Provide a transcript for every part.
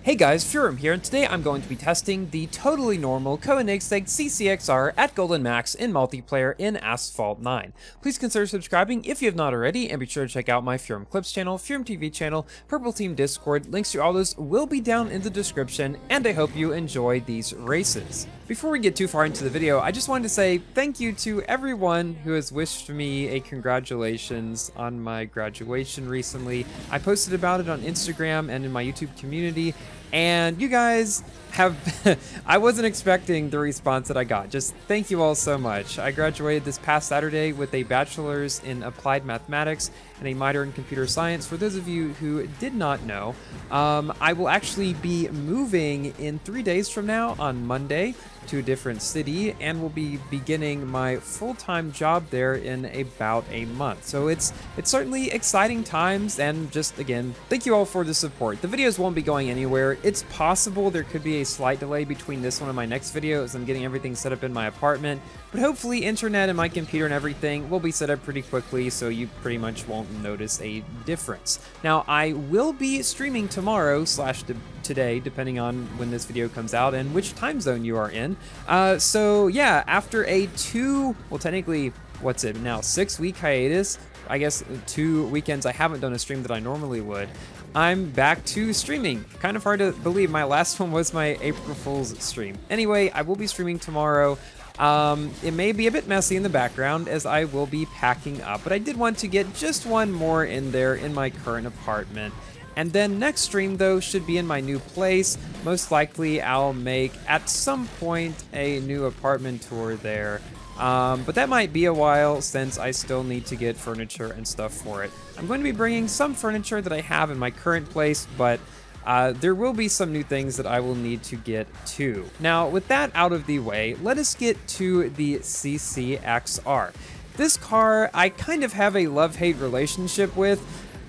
Hey guys, Furum here, and today I'm going to be testing the totally normal Koenigsegg CCXR at Golden Max in multiplayer in Asphalt 9. Please consider subscribing if you have not already, and be sure to check out my Furum Clips channel, Furum TV channel, Purple Team Discord. Links to all those will be down in the description, and I hope you enjoy these races. Before we get too far into the video, I just wanted to say thank you to everyone who has wished me a congratulations on my graduation recently. I posted about it on Instagram and in my YouTube community, and you guys have, I wasn't expecting the response that I got. Just thank you all so much. I graduated this past Saturday with a bachelor's in applied mathematics and a minor in computer science. For those of you who did not know, I will actually be moving in 3 days from now on Monday to a different city, and will be beginning my full-time job there in about a month. So it's certainly exciting times, and just again, thank you all for the support. The videos won't be going anywhere. It's possible there could be a slight delay between this one and my next video as I'm getting everything set up in my apartment, but hopefully internet and my computer and everything will be set up pretty quickly, so you pretty much won't notice a difference. Now, I will be streaming tomorrow / today, depending on when this video comes out and which time zone you are in. So yeah, after a technically, what's it now, 6-week hiatus, I guess 2 weekends I haven't done a stream that I normally would, I'm back to streaming. Kind of hard to believe, my last one was my April Fool's stream. Anyway, I will be streaming tomorrow. It may be a bit messy in the background as I will be packing up, but I did want to get just one more in there in my current apartment. And then next stream, though, should be in my new place. Most likely I'll make, at some point, a new apartment tour there. But that might be a while since I still need to get furniture and stuff for it. I'm going to be bringing some furniture that I have in my current place, but there will be some new things that I will need to get too. Now, with that out of the way, let us get to the CCXR. This car, I kind of have a love-hate relationship with.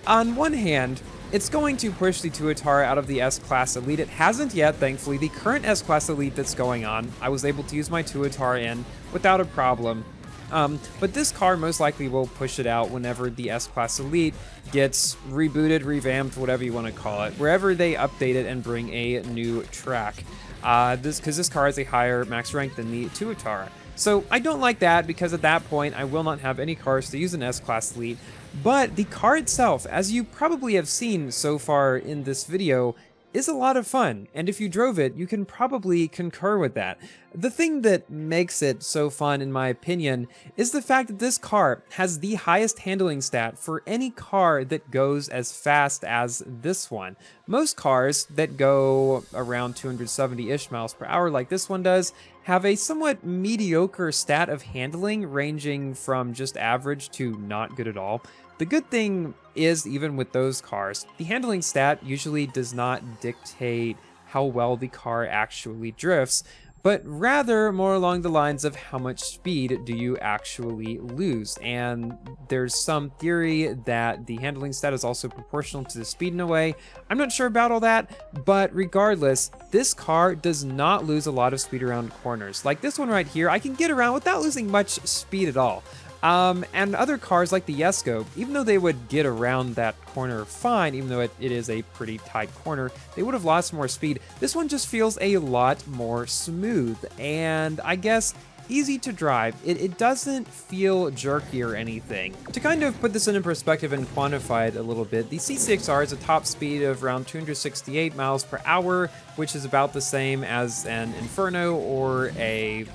On one hand, it's going to push the Tuatara out of the S-Class Elite. It hasn't yet, thankfully. The current S-Class Elite that's going on, I was able to use my Tuatara in without a problem. But this car most likely will push it out whenever the S-Class Elite gets rebooted, revamped, whatever you want to call it, wherever they update it and bring a new track. Because this car has a higher max rank than the Tuatara. So I don't like that, because at that point I will not have any cars to use an S-Class Elite. But the car itself, as you probably have seen so far in this video, is a lot of fun, and if you drove it, you can probably concur with that. The thing that makes it so fun, in my opinion, is the fact that this car has the highest handling stat for any car that goes as fast as this one. Most cars that go around 270-ish miles per hour like this one does have a somewhat mediocre stat of handling, ranging from just average to not good at all. The good thing is, even with those cars, the handling stat usually does not dictate how well the car actually drifts, but rather more along the lines of how much speed do you actually lose. And there's some theory that the handling stat is also proportional to the speed in a way. I'm not sure about all that, but regardless, this car does not lose a lot of speed around corners. Like this one right here, I can get around without losing much speed at all. And other cars like the Jesko, even though they would get around that corner fine, even though it is a pretty tight corner, they would have lost more speed. This one just feels a lot more smooth, and I guess easy to drive. It doesn't feel jerky or anything. To kind of put this into perspective and quantify it a little bit, the CCXR has a top speed of around 268 miles per hour, which is about the same as an Inferno or a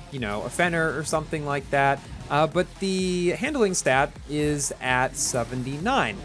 Fenner or something like that. But the handling stat is at 79.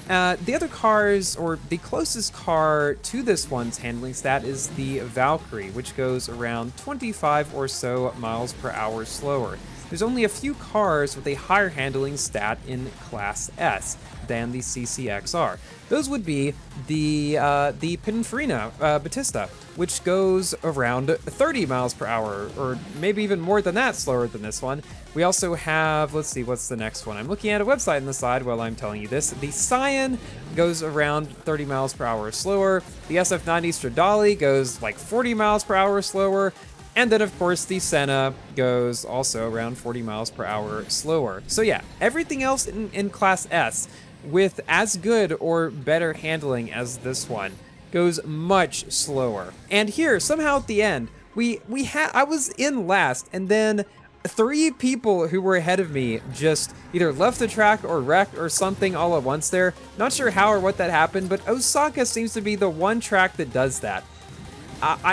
The other cars, or the closest car to this one's handling stat, is the Valkyrie, which goes around 25 or so miles per hour slower. There's only a few cars with a higher handling stat in Class S than the CCXR. Those would be the Pininfarina Battista, which goes around 30 miles per hour, or maybe even more than that, slower than this one. We also have, let's see, what's the next one? I'm looking at a website on the side while I'm telling you this. The Scion goes around 30 miles per hour slower. The SF90 Stradale goes like 40 miles per hour slower. And then, of course, the Senna goes also around 40 miles per hour slower. So yeah, everything else in Class S with as good or better handling as this one goes much slower. And here, somehow at the end, I was in last, and then 3 people who were ahead of me just either left the track or wrecked or something all at once there. Not sure how or what that happened, but Osaka seems to be the one track that does that.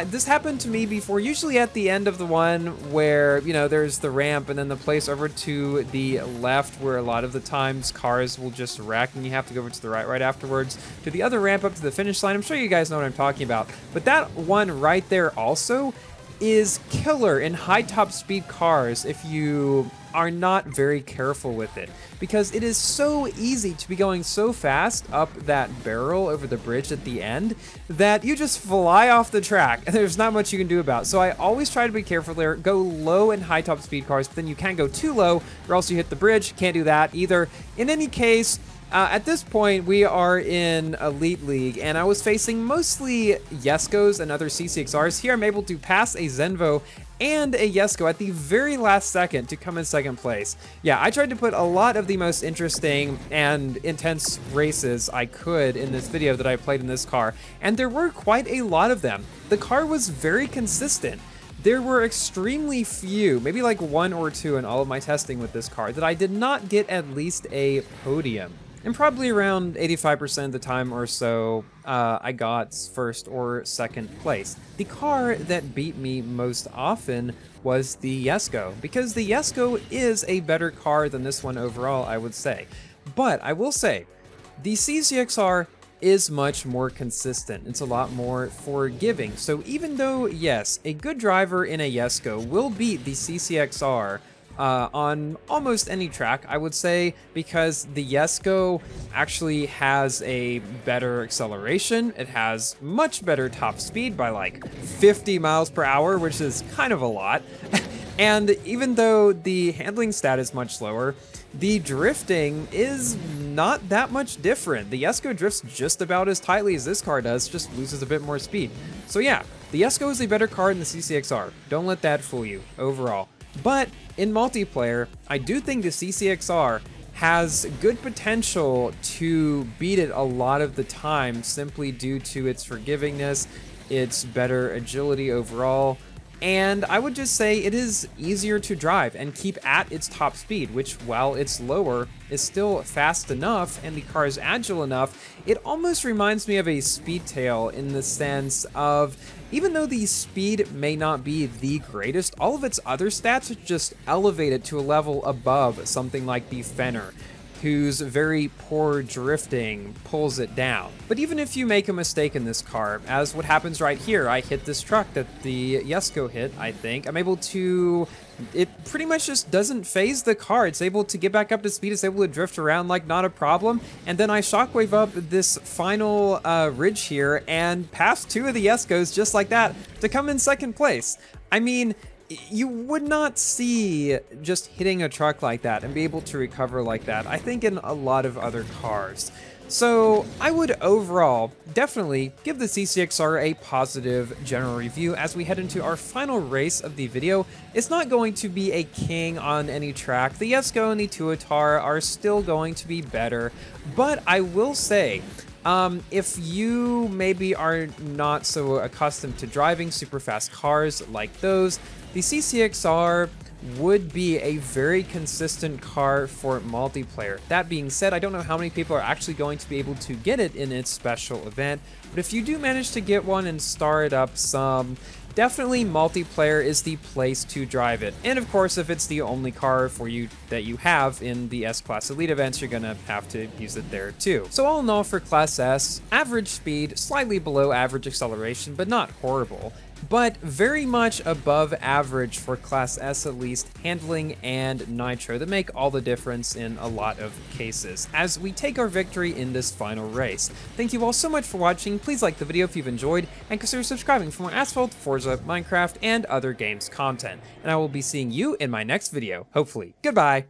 This happened to me before, usually at the end of the one where, you know, there's the ramp and then the place over to the left where a lot of the times cars will just wreck and you have to go over to the right afterwards to the other ramp up to the finish line. I'm sure you guys know what I'm talking about. But that one right there also is killer in high top speed cars if you are not very careful with it, because it is so easy to be going so fast up that barrel over the bridge at the end that you just fly off the track and there's not much you can do about it. So I always try to be careful there, go low in high top speed cars, but then you can't go too low or else you hit the bridge. Can't do that either. In any case, at this point, we are in Elite League, and I was facing mostly Yeskos and other CCXRs. Here, I'm able to pass a Zenvo and a Yesko at the very last second to come in second place. Yeah, I tried to put a lot of the most interesting and intense races I could in this video that I played in this car, and there were quite a lot of them. The car was very consistent. There were extremely few, maybe like 1 or 2 in all of my testing with this car, that I did not get at least a podium. And probably around 85% of the time or so, I got first or second place. The car that beat me most often was the Yesko, because the Yesko is a better car than this one overall, I would say. But I will say, the CCXR is much more consistent. It's a lot more forgiving. So even though, yes, a good driver in a Yesko will beat the CCXR on almost any track, I would say, because the Yesko actually has a better acceleration. It has much better top speed by like 50 miles per hour, which is kind of a lot. And even though the handling stat is much lower, the drifting is not that much different. The Yesko drifts just about as tightly as this car does, just loses a bit more speed. So yeah, the Yesko is a better car than the CCXR. Don't let that fool you overall. But in multiplayer, I do think the CCXR has good potential to beat it a lot of the time simply due to its forgivingness, its better agility overall, and I would just say it is easier to drive and keep at its top speed, which, while it's lower, is still fast enough and the car is agile enough. It almost reminds me of a Speedtail in the sense of, even though the speed may not be the greatest, all of its other stats just elevate it to a level above something like the Fenner, whose very poor drifting pulls it down. But even if you make a mistake in this car, as what happens right here, I hit this truck that the Yesko hit, I think, I'm able to, it pretty much just doesn't phase the car. It's able to get back up to speed, it's able to drift around like not a problem, and then I shockwave up this final ridge here and pass 2 of the Yeskos just like that to come in second place. I mean, you would not see just hitting a truck like that and be able to recover like that, I think, in a lot of other cars. So I would overall definitely give the CCXR a positive general review as we head into our final race of the video. It's not going to be a king on any track. The Yesko and the Tuatara are still going to be better, but I will say, if you maybe are not so accustomed to driving super fast cars like those, the CCXR would be a very consistent car for multiplayer. That being said, I don't know how many people are actually going to be able to get it in its special event, but if you do manage to get one and star it up some, definitely multiplayer is the place to drive it. And of course, if it's the only car for you that you have in the S-Class Elite events, you're gonna have to use it there too. So all in all, for Class S, average speed, slightly below average acceleration, but not horrible, but very much above average for Class S, at least, handling and nitro that make all the difference in a lot of cases as we take our victory in this final race. Thank you all so much for watching. Please like the video if you've enjoyed, and consider subscribing for more Asphalt, Forza, Minecraft, and other games content. And I will be seeing you in my next video, hopefully. Goodbye!